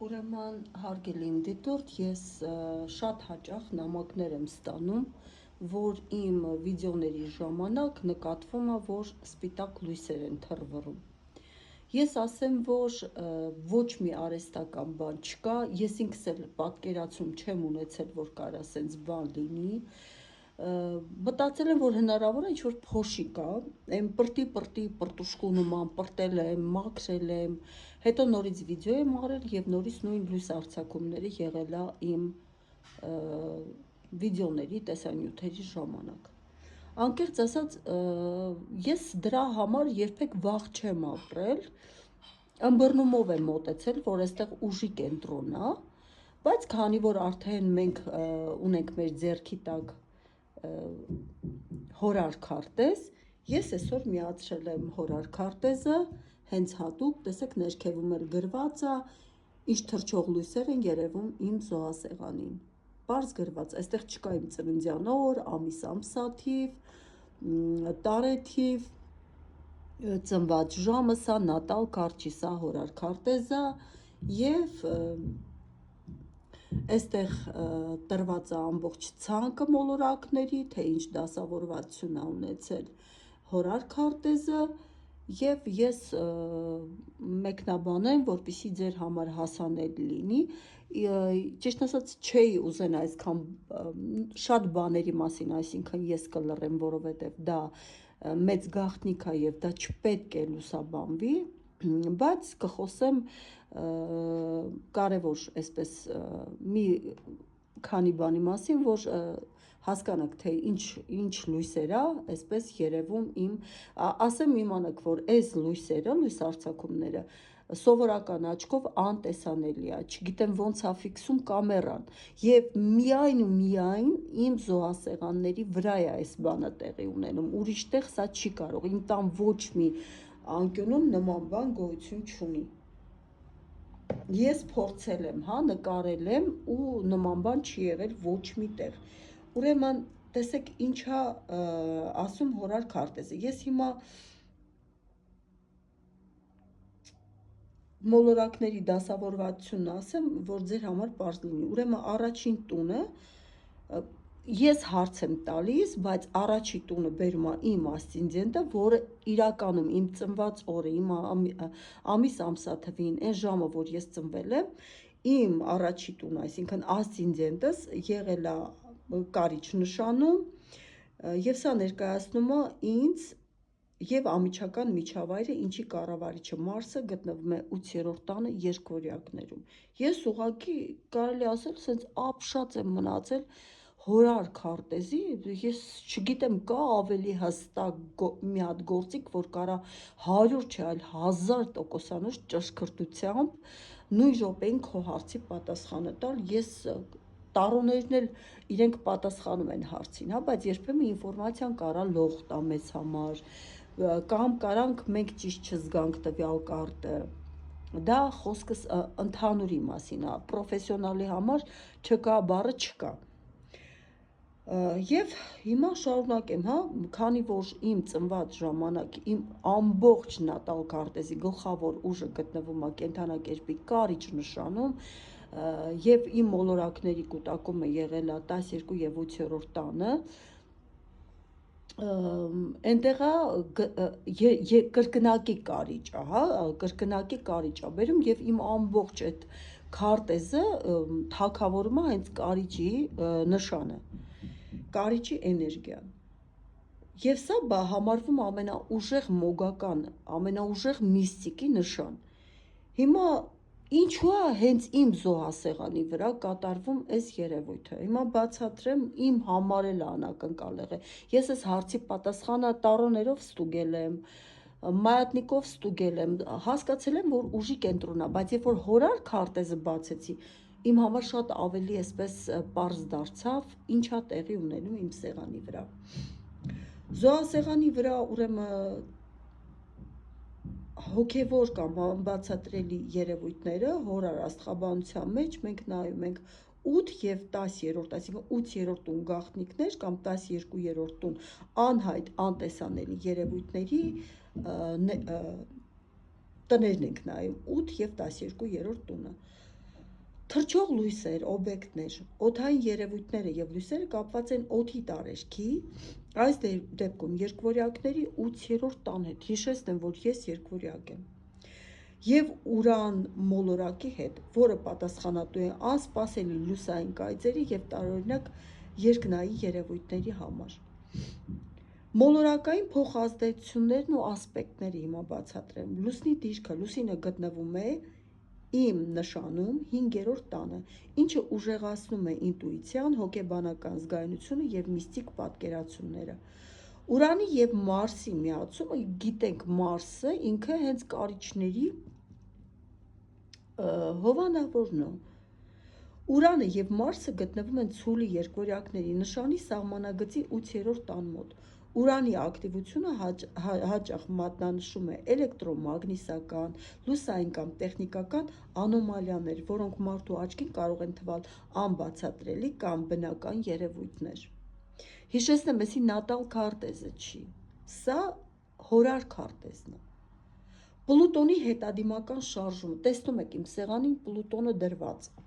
Ուրեմն հարգելի իմ դիտորդ, ես շատ հաճախ նամակներ եմ ստանում, որ իմ վիդեոների ժամանակ նկատվում է, որ սպիտակ լույսեր են թռվռում։ Ես ասեմ, որ ոչ մի արհեստական բան չկա, ես ինքս էլ պատկերացում չեմ ունեցել, որ կարա սենց բան լինի, մտածել եմ, որ հնարավոր է ինչ-որ փոշի կա, այն պրտի պրտուշկու նման պրտել եմ, մաքրել եմ, հետո նորից վիդեո եմ արել և նորից նույն լույս արձակումները եղել է իմ վիդեոների տեսանյութերի ժամանակ։ Անկեղծ ասած, ես դրա համար երբեք վախ չեմ ապրել, ըմբռնումով եմ մոտեցել, որ այստեղ ուժի կենտրոն է, բայց քանի որ արդեն մենք ունենք մեր ձեռքի տակ հորար քարտեզ, ես այսօր միացրել եմ հորար քարտեզը, հենց հատուկ, տեսեք ներքևում էլ գրված է, ինչ թռչող լույսեր են երևում իմ զոհասեղանին։ Պարզ գրված, այստեղ չկա իմ ծննդյան օր, ամիս ամսաթիվ, տարեթիվ, ծնված ժամը, սա նատալ քարտ չի, սա հորար քարտեզը և այստեղ տրված է ամբողջ ցանկը մոլորակների, թե ինչ դասավորվածություն է ունեցել հորար քարտեզը և ես մեկնաբանեմ, որպեսզի ձեր համար հասանելի լինի, ճիշտ ասած չէի ուզենա այսքան շատ բաների մասին, այսինքն ես կլռեմ, որովհետև դա մեծ գաղտնիք է և դա չպետք է լուսաբանվի, բայց կխոսեմ կարևոր այսպես մի քանի բանի մասին, որ հասկանաք, թե ինչ լույսեր է այսպես երևում իմ, ասեմ իմանաք, որ այս լույսերը, լույս արձակումները սովորական աչքով անտեսանելի է, չգիտեմ ոնց է ֆիքսում կամերան և միայն ու միայն իմ զոհասեղանների վրա է այս բանը տեղի ունենում, ուրիշ տեղ սա չի կարող, իմ տան ոչ մի անկյունում նման բան գոյություն չունի։ Ես փորձել եմ, նկարել եմ ու նման բան չի եղել ոչ մի տեղ։ Ուրեմն տեսեք ինչ է ասում հորար քարտեզը։ Ես հիմա մոլորակների դասավորվածությունն ասեմ, որ ձեր համար պարզ լինի։ Ուրեմն առաջին տունը ես հարց եմ տալիս, բայց առաջի տունը բերում է իմ ասցենդենտը, որը իրականում իմ ծնված օրը, իմ ամիս ամսաթվին, այն ժամը, որ ես ծնվել եմ, իմ առաջի տունը, այսինքն ասցենդենտս եղել է կարիճ նշանում և սա ներկայացնում է ինձ և ամիջական միջավայրը, ինչի կառավարիչը Մարսը գտնվում է 8-րդ տանը երկվորյակներում։ Ես ուղղակի կարելի ասել, սենց ապշած եմ մնացել հորար քարտեզի, ես չգիտեմ կա ավելի հստակ մի հատ գործիք, որ կարա 100 չէ, այլ 1000% ճշգրտությամբ նույն րոպեին քո հարցի պատասխանը տալ, ես տարոներն էլ իրենք պատասխանում են հարցին, բայց երբեմն ինֆորմացիան կարա լող տա մեզ համար, կամ կարանք մենք ճիշտ չզգանք տվյալ կարտը, դա խոսքս ընդհանուրի մասին է, պրոֆեսիոնալի համար չկա բառը չկա։ Եվ հիմա շարունակեմ, քանի որ իմ ծնված ժամանակ իմ ամբողջ նատալ քարտեզի գլխավոր ուժը գտնվում է կենդանակերպի կարիճ նշանում և իմ մոլորակների կուտակումը եղել է 12 և 8-րդ տանը, այնտեղ է կրկնակի կարիճ է, կրկնակի կարիճ է բերում և իմ ամբողջ այդ քարտեզը թագավորում է հենց կարիճի նշանը, կարիճի էներգիան։ Եվ սա համարվում է ամենաուժեղ մոգական, ամենաուժեղ միստիկի նշան։ Հիմա ինչու է հենց իմ զոհասեղանի վրա կատարվում այս երևույթը։ Հիմա բացատրեմ, իմ համար էլ անակնկալ եղել։ Ես այս հարցի պատասխանը տարոներով ստուգել եմ, մայատնիկով ստուգել եմ, հասկացել եմ, որ ուժի կենտրոն է, բայց երբ որ հորար քարտեզը բացեցի, իմ համար շատ ավելի այսպես պարզ դարձավ, ինչ է տեղի ունենում իմ սեղանի վրա։ Զոհասեղանի վրա ուրեմն հոգևոր կամ անբացատրելի երևույթները հորար աստղաբանության մեջ մենք նայում ենք 8 և 10-րդ, այսինքն 8-րդ տուն գաղտնիքներ կամ 12-րդ տուն անհայտ անտեսանելի երևույթների տներն ենք նայում, 8 և 12-րդ տունը։ Թռչող լույսեր, օբյեկտներ, օդային երևույթները եւ լույսերը կապված են օդի տարերքի, այս դեպքում երկվորյակների 8-րդ տան հետ, հիշեցնեմ, որ ես երկվորյակ եմ, եւ ուրան մոլորակի հետ, որը պատասխանատու է անսպասելի լուսային կայծերի եւ տարօրինակ երկնային երևույթների համար։ Մոլորակային փոխազդեցություններն ու ասպեկտները հիմա բացատրեմ։ Լուսնի դիրքը, լուսինը գտնվում է իմ նշանում 5-րդ տանը, ինչը ուժեղացնում է ինտուիցիան, հոգեբանական զգայունությունը եւ միստիկ պատկերացումները։ Ուրանի եւ Մարսի միացումը, գիտենք, Մարսը ինքը հենց կարիճների հովանավորն է։ Ուրանը եւ Մարսը գտնվում են ցուլի երկվորյակների նշանի սահմանագծի 8-րդ տան մոտ։ Ուրանի ակտիվությունը հաճախ մատնանշում է էլեկտրոմագնիսական, լուսային կամ տեխնիկական անոմալիաներ, որոնք մարդու աչքին կարող են թվալ անբացատրելի կամ բնական երևույթներ։ Հիշեցնեմ, էսի նատալ քարտեզը չի, սա հորար քարտեզն է։ Պլուտոնի հետադիմական շարժումը, տեսնում եք իմ սեղանին Պլուտոնը դրված է։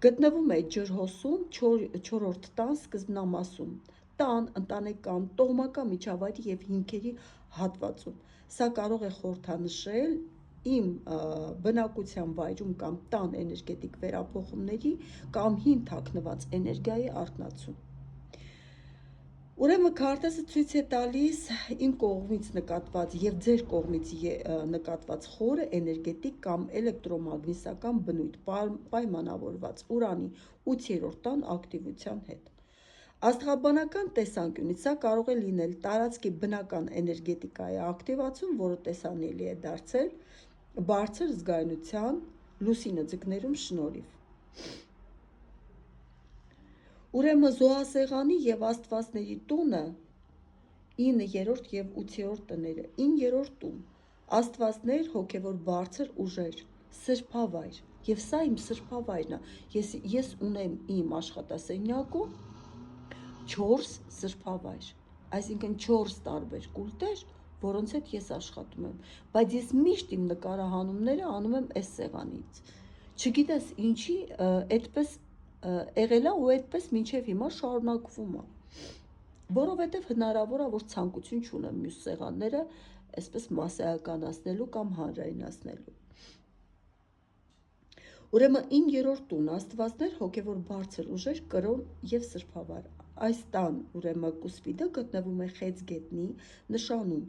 Գտնվում է ջրհոսում 4-րդ տան սկզբնամասում, տան, ընտանեկան, տոհմական միջավայրի եւ հիմքերի հատվածում։ Սա կարող է խորհրդանշել իմ բնակության վայրում կամ տան էներգետիկ վերափոխումների կամ հին թաքնված էներգիայի արտնացում։ Ուրեմն քարտեզը ցույց է տալիս իմ կողմից նկատված եւ ձեր կողմից նկատված խորը էներգետիկ կամ էլեկտրոմագնիսական բնույթ պայմանավորված ուրանի 8-րդ տան ակտիվության հետ։ Աստղաբանական տեսանկյունից սա կարող է լինել տարածքի բնական էներգետիկայի ակտիվացում, որը տեսանելի է դարձել բարձր զգայունության լուսինը ձկներում շնորհիվ։ Ուրեմն զոհասեղանի եւ աստվածների տունը 9-րդ եւ 8-րդ տները, 9-րդ տուն, աստվածներ, հոգեվոր բարձր ուժեր, սրբավայր, եւ սա իմ սրբավայրն է, ես ունեմ իմ աշխատասենյակում 4 սրբավայր, այսինքն 4 տարբեր կուլտեր, որոնց հետ ես աշխատում եմ, բայց ես միշտ իմ նկարահանումները անում եմ այս սեղանից, չգիտես ինչի այդպես եղել է ու այդպես մինչև հիմա շարունակվում է, որովհետև հնարավոր է, որ ցանկություն չունեմ մյուս սեղանները այսպես մասսայականացնելու կամ հանրայնացնելու։ Ուրեմն 9-րդ տուն, աստվածներ, հոգևոր բարձր ուժեր, կրոն եւ սրբավայր։ Այս տան ուրեմն կուսպիդը գտնվում է Խեցգետնի նշանում,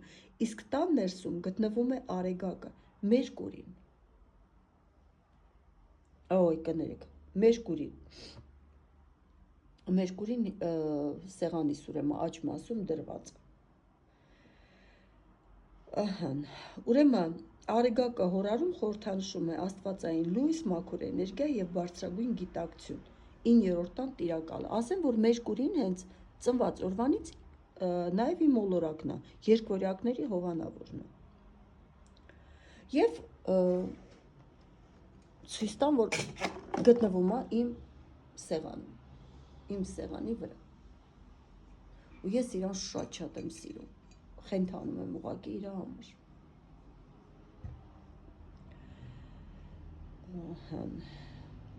իսկ տան ներսում գտնվում է Արեգակը, Մերկուրին։ Կներեք, Մերկուրին սեղանիս ուրեմն աջ մասում դրված։ Ուրեմն Արեգակը հորարում խորհրդանշում է աստվածային լույս, մաքուր էներգիա եւ բարձրագույն գիտակցություն։ 9-րդ տան տիրակալը։ Ասեմ, որ Մերկուրին հենց ծնված օրվանից նաեւ իմ մոլորակն է, երկվորյակների հովանավորն է։ Եվ ցույց տամ, որ գտնվում է իմ սեղանում, իմ սեղանի վրա։ Ու ես իրան շատ եմ սիրում, խենթանում եմ ուղղակի իր համար։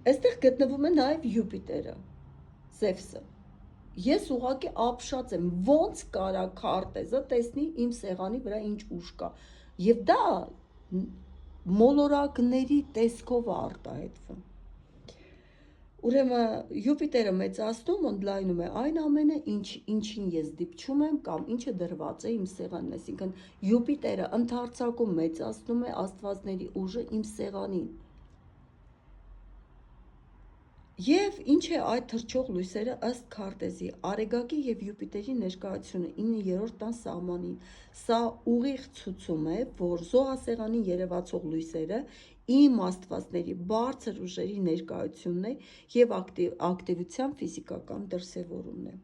Այստեղ գտնվում է նաև Յուպիտերը, Զևսը։ Ես ուղղակի ապշած եմ, ոնց կարա քարտեզը տեսնի իմ սեղանի վրա ինչ ուժ կա։ Եվ դա մոլորակների տեսքով արտահայտվում։ Ուրեմն Յուպիտերը մեծացնում, ընդլայնում է այն ամենը, ինչին ես դիպչում եմ կամ ինչը դրված է իմ սեղանին, այսինքն Յուպիտերը ընդարձակում մեծացնում է աստվածների ուժը իմ սեղանին։ Եվ ինչ է այդ թռչող լույսերը ըստ քարտեզի, Արեգակի եւ Յուպիտերի ներկայությունը 9-րդ տան սահմանին, սա ուղիղ ցուցում է, որ զոհասեղանին երևացող լույսերը իմ աստվածների բարձր ուժերի ներկայությունն է եւ ակտիվության ֆիզիկական դրսեւորումն է։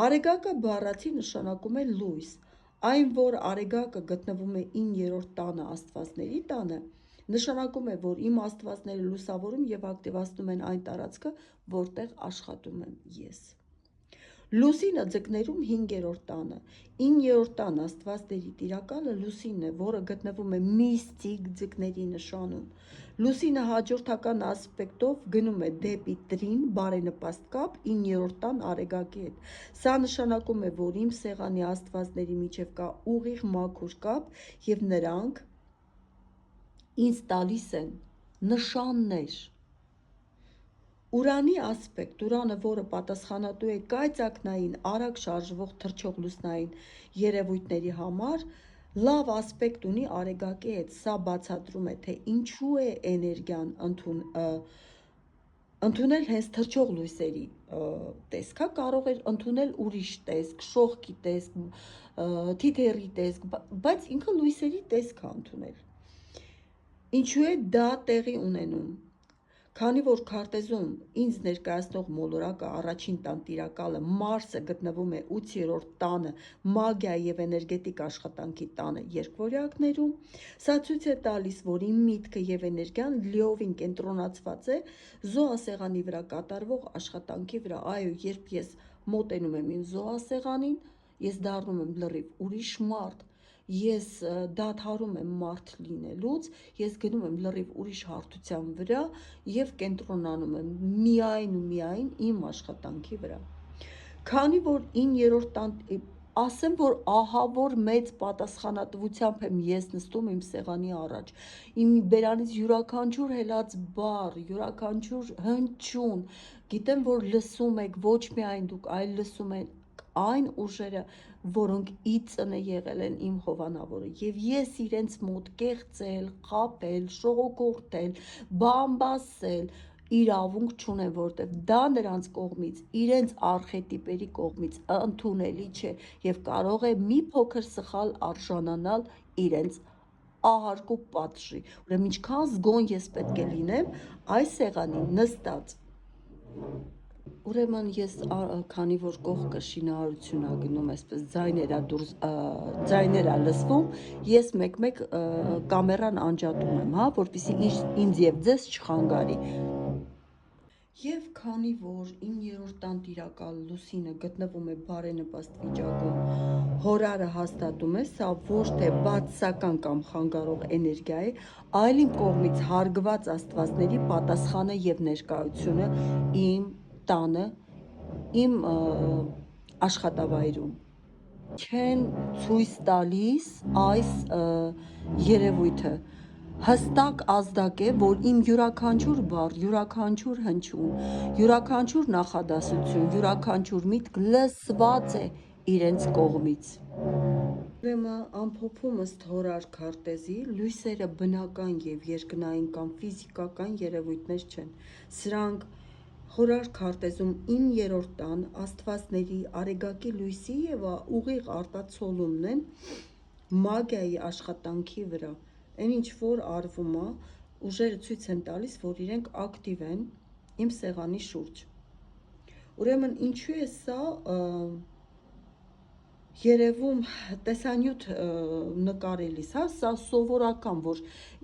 Արեգակը բառացի նշանակում է լույս, այն որ Արեգակը գտնվում է 9-րդ տանը աստվածների տանը, նշանակում է, որ իմ աստվածները լուսավորում եւ ակտիվացնում են այն տարածքը, որտեղ աշխատում եմ ես։ Լուսինը ձկներում 5-րդ տանը, 9-րդ տան աստվածների տիրակալը լուսինն է, որը գտնվում է միստիկ ձկների նշանում։ Լուսինը հաջորդական ասպեկտով գնում է դեպի տրին բարենպաստ կապ 9-րդ տան Արեգակի հետ։ Սա նշանակում է, որ իմ սեղանի աստվածների միջև կա ուղիղ մաքուր կապ եւ նրանք ինձ տալիս են նշաններ։ Ուրանի ասպեկտ, Ուրանը, որը պատասխանատու է կայծակնային, արագ շարժվող թռչող լուսնային երևույթների համար, լավ ասպեկտ ունի Արեգակի հետ։ Սա բացատրում է, թե ինչու է էներգիան ընդունել հենց թռչող լույսերի տեսք, կարող էր ընդունել ուրիշ տեսք, շողքի տեսք, թիթեռի տեսք, բայց ինքը լույսերի տեսք է ընդունել։ Ինչու է դա տեղի ունենում։ Քանի որ քարտեզում ինձ ներկայացնող մոլորակը առաջին տան տիրակալը Մարսը գտնվում է 8-րդ տանը մագիայի եւ էներգետիկ աշխատանքի տանը երկվորյակներում, սա ցույց է տալիս, որ իմ միտքը եւ էներգիան լիովին կենտրոնացված է զոհասեղանի վրա կատարվող աշխատանքի վրա։ Այո, երբ ես մոտենում եմ իմ զոհասեղանին, ես դառնում եմ լրիվ ուրիշ մարդ, ես դադարում եմ մարդ լինելուց, ես գնում եմ լրիվ ուրիշ հարթության վրա եւ կենտրոնանում եմ միայն ու միայն իմ աշխատանքի վրա։ Քանի որ 9-րդ տան, ասեմ, որ ահա որ մեծ պատասխանատվությամբ եմ ես նստում իմ սեղանի առաջ, իմ բերանից յուրաքանչյուր հելած բառ, յուրաքանչյուր հնչյուն, գիտեմ, որ լսում եք ոչ միայն դուք, այլ լսում եք այն ուժերը, որոնք իծն է եղել են իմ հովանավորը, եւ ես իրենց մոտ կեղծել, խաբել, շողոքորթել, բամբասել իրավունք չունեմ, որտեվ դա նրանց կողմից, իրենց արխետիպերի կողմից ընդունելի չէ եւ կարող է մի փոքր սխալ արժանանալ իրենց ահարկու պատժի։ Ուրեմն ինչքան զգոն ես պետք է լինեմ այս սեղանին նստած։ Ուրեմն ես քանի որ կողքը շինարարություն ա գնում, այսպես ձայներ ա լսվում, ես մեկ-մեկ կամերան անջատում եմ, հա, որպեսզի ինձ եւ ձեզ չխանգարի։ Եվ քանի որ 9-րդ տան տիրակալ Լուսինը գտնվում է բարենպաստ վիճակում, հորարը հաստատում է, սա ոչ թե բացասական կամ խանգարող էներգիա է, այլ իմ կողմից հարգված աստվածների պատասխանը եւ ներկայությունը իմ տանը, իմ աշխատավայրում չեն ցույց տալիս այս երևույթը։ Հստակ ազդակ է, որ իմ յուրաքանչյուր բառ, յուրաքանչյուր հնչյուն, յուրաքանչյուր նախադասություն, յուրաքանչյուր միտք լսված է իրենց կողմից։ Ուրեմն ամփոփում ըստ հորար քարտեզի, լույսերը բնական եւ երկնային կամ ֆիզիկական երևույթներ չեն։ Սրանք հորար քարտեզում 9-րդ տան աստվածների Արեգակի լույսի եւ ուղիղ արտացոլումն են մագիայի աշխատանքի վրա։ Այն ինչ որ արվում է, ուժերը ցույց են տալիս, որ իրենք ակտիվ են իմ սեղանի շուրջ։ Ուրեմն ինչու է սա երևում տեսանյութ նկարելիս, հա, սա սովորական, որ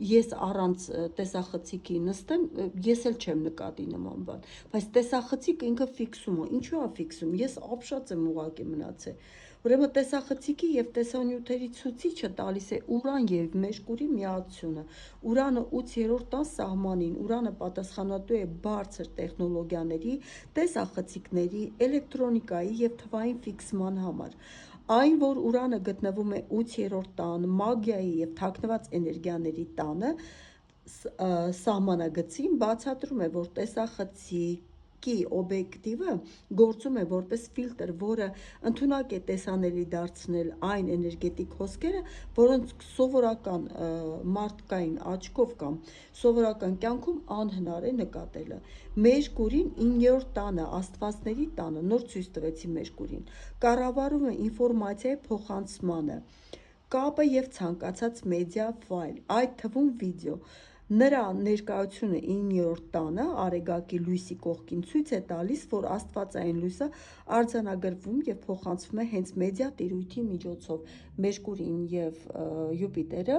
ես առանց տեսախցիկի նստեմ, ես էլ չեմ նկատի նման բան, բայց տեսախցիկը ինքը ֆիքսում է, ինչու է ֆիքսում, ես ապշած եմ ուղղակի մնացել։ Ուրեմն տեսախցիկի եւ տեսանյութերի ցուցիչը տալիս է Ուրան եւ Մերկուրի միացությունը։ Ուրանը 8-րդ տան սահմանին, Ուրանը պատասխանատու է բարձր տեխնոլոգիաների, տեսախցիկների, էլեկտրոնիկայի եւ թվային ֆիքսման համար։ Այն, որ Ուրանը գտնվում է 8-րդ տան, մագիայի եւ թաքնված էներգիաների տանը, սահմանագծին բացատրում է, որ տեսախցիկի օբյեկտիվը գործում է որպես ֆիլտր, որը ընդունակ է տեսանելի դարձնել այն էներգետիկ հոսքերը, որոնց սովորական մարդկային աչքով կամ սովորական կյանքում անհնար է նկատելը։ Մերկուրին 9-րդ տանը, աստվածների տանը, նոր ցույց տվեցի Մերկուրին, կառավարում է ինֆորմացիայի փոխանցմանը, կապը եւ ցանկացած մեդիա ֆայլ, այդ թվում վիդեո։ Նրա ներկայությունը 9-րդ տանը Արեգակի լույսի կողքին ցույց է տալիս, որ աստվածային լույսը արձանագրվում եւ փոխանցվում է հենց մեդիա տիրույթի միջոցով։ Մերկուրին եւ Յուպիտերը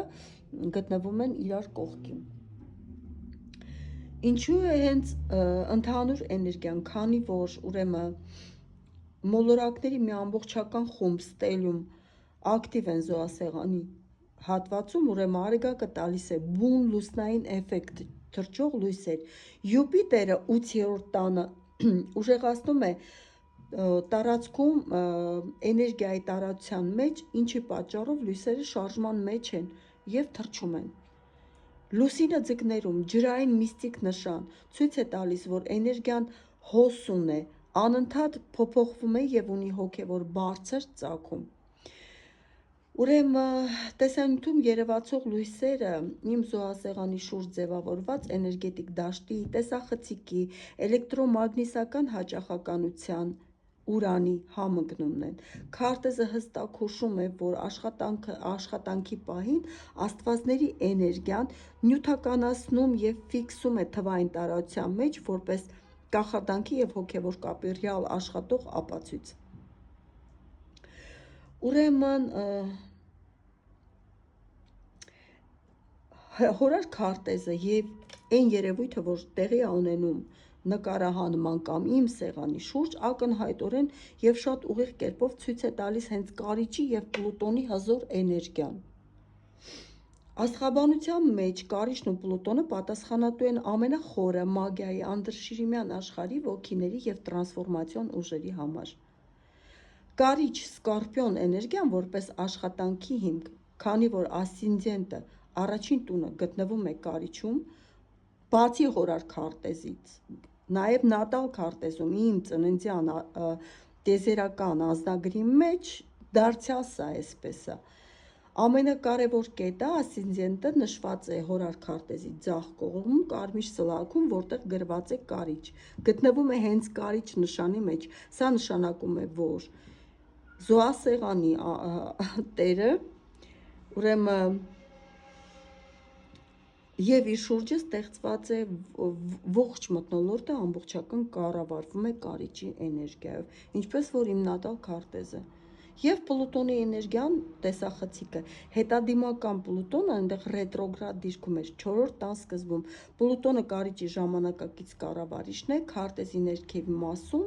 գտնվում են իրար կողքին։ Ինչու է հենց ընդհանուր էներգիան, քանի որ ուրեմն մոլորակների մի ամբողջական խումբ ստելյում ակտիվ են զոհասեղանի հատվածում, ուրեմն Արեգակը տալիս է բուն լուսնային էֆեկտ, թրջող լույսեր։ Յուպիտերը 8-րդ տանը ուժեղացնում է տարածքում էներգիայի տարածության մեջ, ինչի պատճառով լույսերը շարժման մեջ են և թրջում են։ Լուսինը ձկներում ջրային միստիկ նշան ցույց է տալիս, որ էներգիան հոսուն է, անընդհատ փոփոխվում է և ունի հոգևոր բարձր ծագում։ Ուրեմն տեսանյութում երևացող լույսերը իմ զոհասեղանի շուրջ ձևավորված էներգետիկ դաշտի, տեսախցիկի, էլեկտրոմագնիսական հաճախականության, ուրանի համընկնումն են։ Քարտեզը հստակ հուշում է, որ աշխատանքի պահին աստվածների էներգիան նյութականացնում և ֆիքսում է թվային տարածության մեջ որպես կախարդանքի և հոգևոր կապի ռեալ աշխատող ապացույց։ Ուրեմն հորար քարտեզը և այն երևույթը, որ տեղի է ունենում նկարահանման կամ իմ սեղանի շուրջ, ակնհայտորեն և շատ ուղիղ կերպով ցույց է տալիս հենց Կարիճի և Պլուտոնի հզոր էներգիան։ Աստղաբանության մեջ Կարիճն ու Պլուտոնը պատասխանատու են ամենախորը մագիայի անդրշիրիմյան աշխարհի ոգիների և տրանսֆորմացիոն ուժերի համար։ Կարիճ Սկորպիոն էներգիան որպես աշխատանքի հիմք, քանի որ ասցենդենտը առաջին տունը գտնվում է Կարիճում, բացի հորար քարտեզից, նաև նատալ քարտեզում իմ ծննդյան տիեզերական անձնագրի մեջ դարձյալ սա էսպես է։ Ամենակարևոր կետը ասցենդենտը նշված է հորար քարտեզի ձախ կողմում կարմիր սլաքում, որտեղ գրված է Կարիճ, գտնվում է հենց Կարիճ նշանի մեջ։ Սա նշանակում է, որ զոհասեղանի տերը, ուրեմն և իր շուրջը ստեղծված է ողջ մթնոլորտը ամբողջական կառավարվում է Կարիճի էներգիայով, ինչպես որ իմ նատալ քարտեզը։ Եվ Պլուտոնի էներգիան տեսախցիկը, հետադիմական Պլուտոնը այնտեղ ռետրոգրադ դիրքում էր 4-րդ տան սկզբում։ Պլուտոնը Կարիճի ժամանակակից կառավարիչն է, քարտեզի ներքևի մասում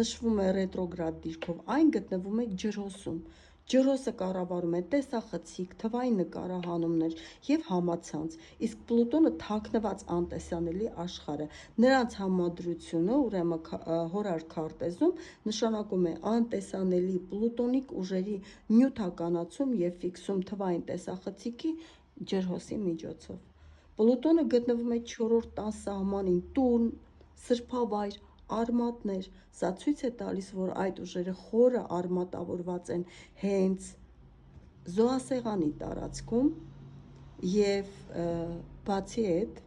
նշվում է ռետրոգրադ դիրքով, այն գտնվում է ջրհոսում։ Ջրհոսը կառավարում է տեսախցիկ, թվային նկարահանումներ և համացանց, իսկ Պլուտոնը թաքնված անտեսանելի աշխարհը։ Նրանց համադրությունը, ուրեմն հորար քարտեզում, նշանակում է անտեսանելի պլուտոնիկ ուժերի նյութականացում և ֆիքսում թվային տեսախցիկի ջրհոսի միջոցով։ Պլուտոնը գտնվում է 4-րդ տան սահմանին, տուն, սրբավայր, արմատներ։ Սա ցույց է տալիս, որ այդ ուժերը խորը արմատավորված են հենց զոհասեղանի տարածքում և բացի այդ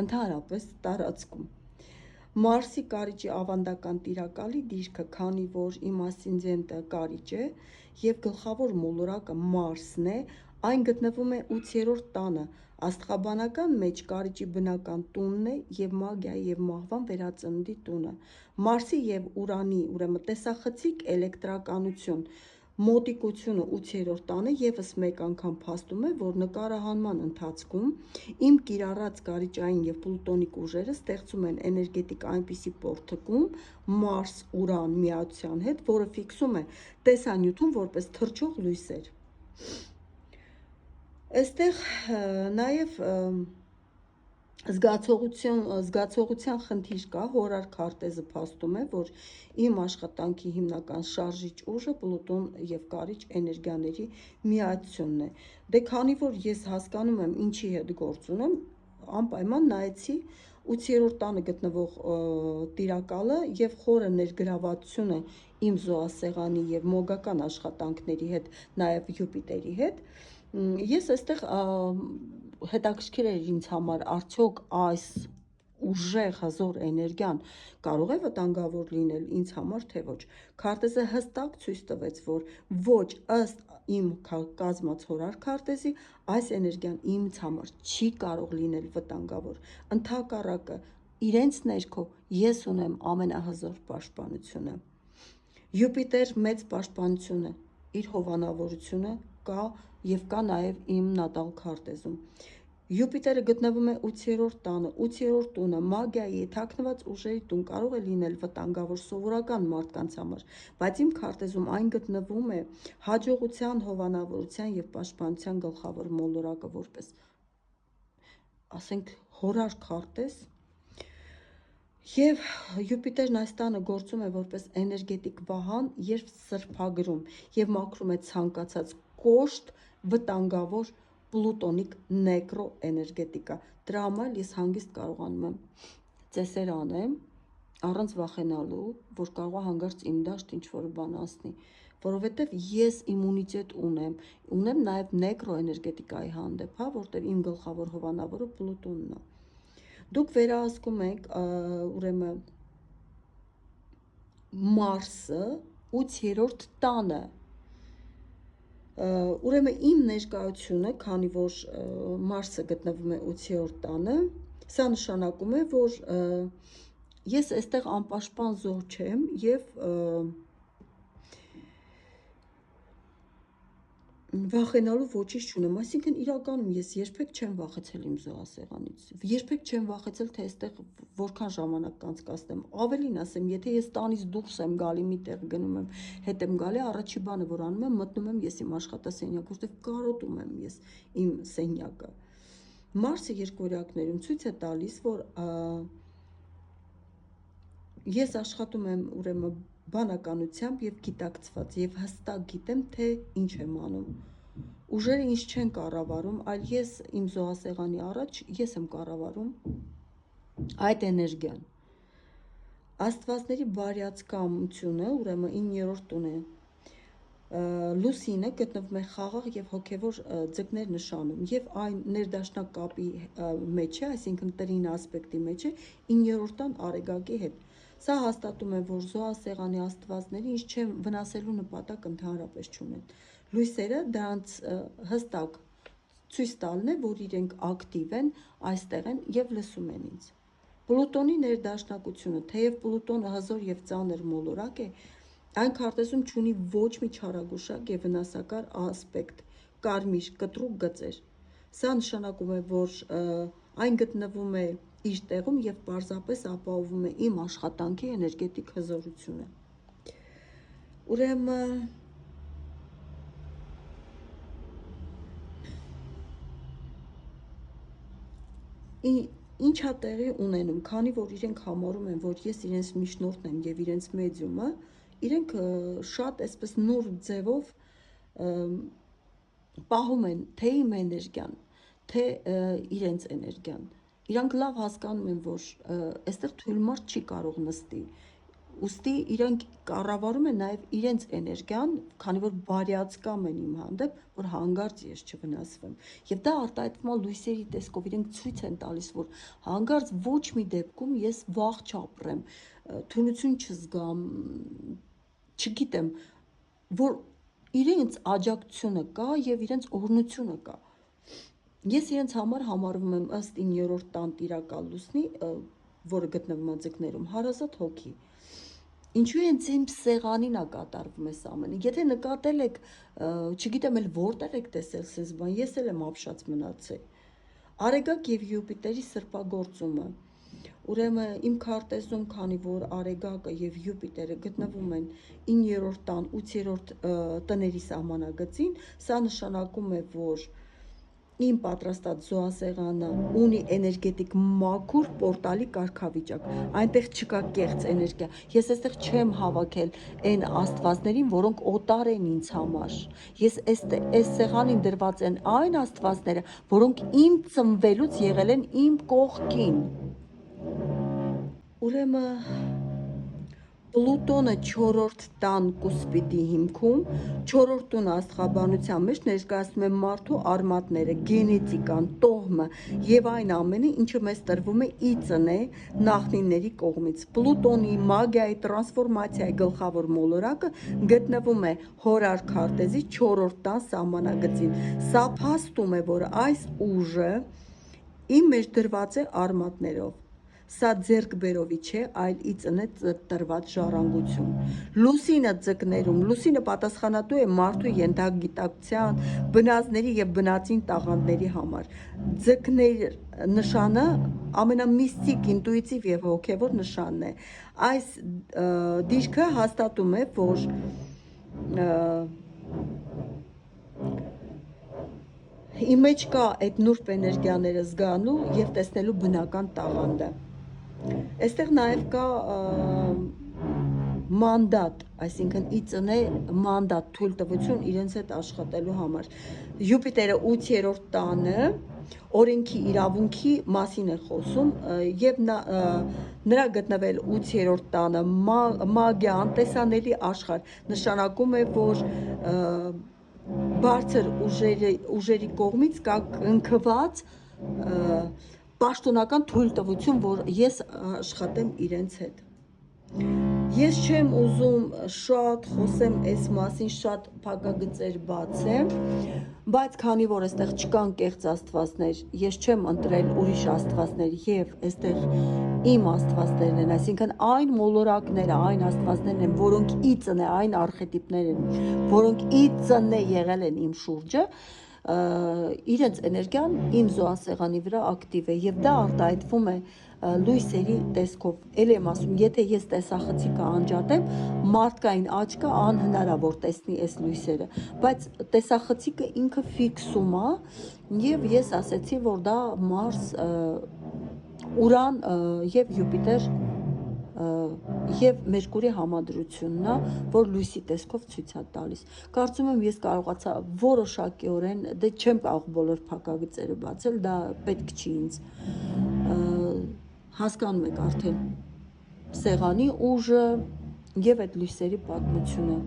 ընդհանրապես տարածքում։ Մարսի Կարիճի ավանդական տիրակալի դիրքը, քանի որ իմ ասցենդենտը Կարիճ է և գլխավոր մոլորակը Մարսն է, այն գտնվում է 8-րդ տանը, աստղաբանական մեջ Կարիճի բնական տունն է և մագիայի և մահվան վերածննդի տունը։ Մարսի և Ուրանի, ուրեմն տեսախցիկ էլեկտրականություն մոտիկությունը 8-րդ տանը ևս մեկ անգամ փաստում է, որ նկարահանման ընթացքում իմ կիրառած կարիճային և պլուտոնիկ ուժերը ստեղծում են էներգետիկ այնպիսի պոռթկում Մարս-Ուրան միացության հետ, որը ֆիքսում է տեսանյութում որպես թրջող լույսեր։ Այստեղ նաև զգացողության խնդիր կա, հորար քարտեզը փաստում է, որ իմ աշխատանքի հիմնական շարժիչ ուժը Պլուտոն և Կարիճ էներգիաների միացությունն է։ Դե քանի որ ես հասկանում եմ ինչի հետ գործ ունեմ, անպայման նայեցի 8-րդ տանը գտնվող տիրակալը և խորը ներգրավվածությունը իմ զոհասեղանի և մոգական աշխատանքների հետ, նաև Յուպիտերի հետ, ես այստեղ հետաքրքիր էր ինձ համար, արդյոք այս ուժեղ հզոր էներգիան կարող է վտանգավոր լինել ինձ համար, թե ոչ։ Քարտեզը հստակ ցույց տվեց, որ ոչ, ըստ իմ կազմած հորար քարտեզի, այս էներգիան ինձ համար չի կարող լինել վտանգավոր։ Ընդհակառակը, իրենց ներքո ես ունեմ ամենահզոր պաշտպանությունը։ Յուպիտեր մեծ պաշտպանությունը, իր հովանավորությունը կա և կա նաև իմ նատալ քարտեզում։ Յուպիտերը գտնվում է 8-րդ տանը, 8-րդ տունը մագիայի, թաքնված ուժերի տուն, կարող է լինել վտանգավոր սովորական մարդկանց համար, բայց իմ քարտեզում այն գտնվում է հաջողության, հովանավորության և պաշտպանության գլխավոր մոլորակը որպես ասենք հորար քարտեզ, եւ Յուպիտերն այս տանը գործում է որպես էներգետիկ վահան եւ սրբագրում եւ մաքրում է ցանկացած կոշտ, վտանգավոր պլուտոնիկ նեկրոէներգետիկա։ Դրա համար ես հանգիստ կարողանում եմ ծեսեր անեմ առանց վախենալու, որ կարող է հանգարց իմ դաշտ ինչ-որ բան ասնի, որովհետև ես իմունիտետ ունեմ նաև նեկրոէներգետիկայի հանդեպ, հա, որտեղ իմ գլխավոր հովանավորը Պլուտոնն է։ Դուք վերահսկում եք ուրեմն Մարսը 8-րդ տանը։ Ուրեմն իմ ներկայությունը, քանի որ Մարսը գտնվում է 8-րդ տանը, սա նշանակում է, որ ես այստեղ անպաշտպան զոհ չեմ եւ վախենալու ոչինչ չունեմ, այսինքն իրականում ես երբեք չեմ վախեցել իմ զոհասեղանից, երբեք չեմ վախեցել, թե այստեղ որքան ժամանակ կանցկացնեմ, ավելին ասեմ, եթե ես տանից դուրս եմ գալի, մի տեղ գնում եմ, հետ եմ գալի, առաջի բանը, որ անում եմ, մտնում եմ ես իմ աշխատասենյակ, որտեղ կարոտում եմ ես իմ սենյակը։ Մարսը երկօրյակներում ցույց է տալիս, որ ես աշխատում եմ ուրեմն բանականությամբ եւ գիտակցված եւ հստակ գիտեմ, թե ինչ եմ անում։ Ուժերը ինձ չեն կառավարում, այլ ես իմ զոհասեղանի առաջ ես եմ կառավարում այդ էներգիան։ Աստվածների բարյացակամությունը, ուրեմն 9-րդ տուն է, Լուսինը գտնվում է խաղաղ եւ հոգեվոր ձկներ նշանում եւ այն ներդաշնակ կապի մեջ է, այսինքն տրին ասպեկտի մեջ է 9-րդ տան արեգակի հետ։ Սա հաստատում է, որ զոհասեղանի աստվածները ինչ չեն վնասելու նպատակ ընդհանրապես չունեն։ Լույսերը դրանց հստակ ցույց տալն է, որ իրենք ակտիվ են, այստեղ են եւ լսում են ինձ։ Պլուտոնի ներդաշնակությունը, թեև Պլուտոնը հզոր եւ ծանր մոլորակ է, այն քարտեզում չունի ոչ մի չարագուշակ եւ վնասակար ասպեկտ, կարմիր, կտրուկ գծեր։ Սա նշանակում է, որ այն գտնվում է իր տեղում եւ պարզապես ապահովում է իմ աշխատանքի էներգետիկ հզորությունը։ Ուրեմն ինչա տեղի ունենում, քանի որ իրենք համարում են, որ ես իրենց միջնորդն եմ եւ իրենց մեդիումը, իրենք շատ այսպես նուրբ ձևով պահում են թե իմ էներգիան, թե իրենց էներգիան։ Իրանք լավ հասկանում են, որ այստեղ թույլ մարդ չի կարող նստի։ Ուստի իրենք կառավարում են նաև իրենց էներգիան, քանի որ բարյացկամ են իմ հանդեպ, որ հանգարց ես չվնասվեմ։ Եվ դա արտահայտվում է լույսերի տեսքով, իրենք ցույց են տալիս, որ հանգարց ոչ մի դեպքում ես վախ չապրեմ, թուլություն չզգամ, չգիտեմ, որ իրենց աջակցությունը կա եւ իրենց օրհնությունը կա։ Ես իրենց համար համարվում եմ ըստ 9-րդ տան տիրակալ լուսնի, որը գտնվում է ձկներում, հարազատ հոգի։ Ինչու են իմ սեղանին է կատարվում այս ամենը։ Եթե նկատել եք, չգիտեմ էլ որտեղ եք տեսել սենց բան, ես էլ եմ ապշած մնացել։ Արեգակ եւ Յուպիտերի սրբագործումը։ Ուրեմն իմ քարտեզում, քանի որ Արեգակը եւ Յուպիտերը գտնվում են 9-րդ տան 8-րդ տների սահմանագծին, սա նշանակում է, որ իմ պատրաստած զոհասեղանը ունի էներգետիկ մաքուր պորտալի կարգավիճակ, այնտեղ չկա կեղծ էներգիա, ես այստեղ չեմ հավաքել այն աստվածներին, որոնք օտար են ինձ համար, ես այս սեղանին դրված են այն աստվածները, որոնք իմ ծնվելուց եղել են իմ կողքին։ Ուրեմն Պլուտոնը 4-րդ տան կուսպիդի հիմքում, 4-րդ տունը աստղաբանության մեջ ներկայացնում է մարդու արմատները, գենետիկան, տոհմը եւ այն ամենը, ինչը մեզ տրվում է ի ծնե նախնիների կողմից։ Պլուտոնի մագիայի տրանսֆորմացիայի գլխավոր մոլորակը գտնվում է հորար քարտեզի 4-րդ տան սահմանագծին։ Սա փաստում է, որ այս ուժը իմ մեջ դրված է արմատներով։ Սա ձեռքբերովի չէ, այլ ի ծնե տրված ժառանգություն։ Լուսինը ձկներում, լուսինը պատասխանատու է մարդու ենթագիտակցության, բնազների եւ բնածին տաղանդների համար։ Ձկներ նշանը ամենամիստիկ, ինտուիտիվ եւ հոգեվոր նշանն է։ Այս դիրքը հաստատում է, որ իմ մեջ կա այդ նուրբ էներգիաները զգալու եւ տեսնելու բնական տաղանդը։ Այստեղ նաեւ կա մանդատ, այսինքն իծնե մանդատ, թույլտվություն իրենց հետ աշխատելու համար։ Յուպիտերը 8-րդ տանը օրենքի իրավունքի մասին է խոսում եւ նրա գտնվել 8-րդ տանը մագիա, անտեսանելի աշխարհ նշանակում է, որ բարձր ուժերի կողմից կա կնքված պաշտոնական թույլտվություն, որ ես աշխատեմ իրենց հետ։ Ես չեմ ուզում շատ խոսեմ այս մասին, շատ փակագծեր բացեմ, բայց քանի որ այստեղ չկան կեղծ աստվածներ, ես չեմ ընտրել ուրիշ աստվածներ եւ այստեղ իմ աստվածներն են, այսինքն այն մոլորակները, այն աստվածներն են, որոնք իծն է, այն արխետիպներ են, որոնք իծն է եղել են իմ շուրջը, իրենց էներգիան իմ զոհասեղանի վրա ակտիվ է եւ դա արտահայտվում է լույսերի տեսքով։ Էլ եմ ասում, եթե ես տեսախցիկը անջատեմ, մարդկային աչքը անհնար է որ տեսնի այս լույսերը, բայց տեսախցիկը ինքը ֆիքսում է եւ ես ասեցի, որ դա Մարս, Ուրան եւ Յուպիտեր եւ Մերկուրի համադրությունն է, որ լույսի տեսքով ցույց է տալիս։ Կարծում եմ ես կարողացա որոշակիորեն, դե չեմ կարող բոլոր փակագծերը բացել, դա պետք չի ինձ։ Հասկանում եք արդեն սեղանի ուժը եւ այդ լույսերի պատմությունը։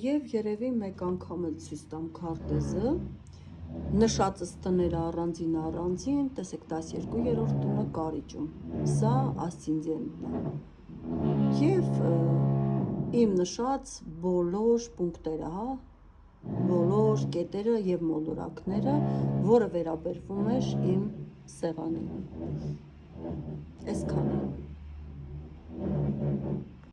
Եվ երևի մեկ անգամ էլ ցույց տամ քարտեզը։ Նշածս տները առանձին, տեսեք 12-րդ տունը կարիճում, սա ասցենդենտն է, և իմ նշած բոլոր պունկտերը, բոլոր կետերը և մոլորակները, որը վերաբերվում էր իմ սեղանին, այսքանը։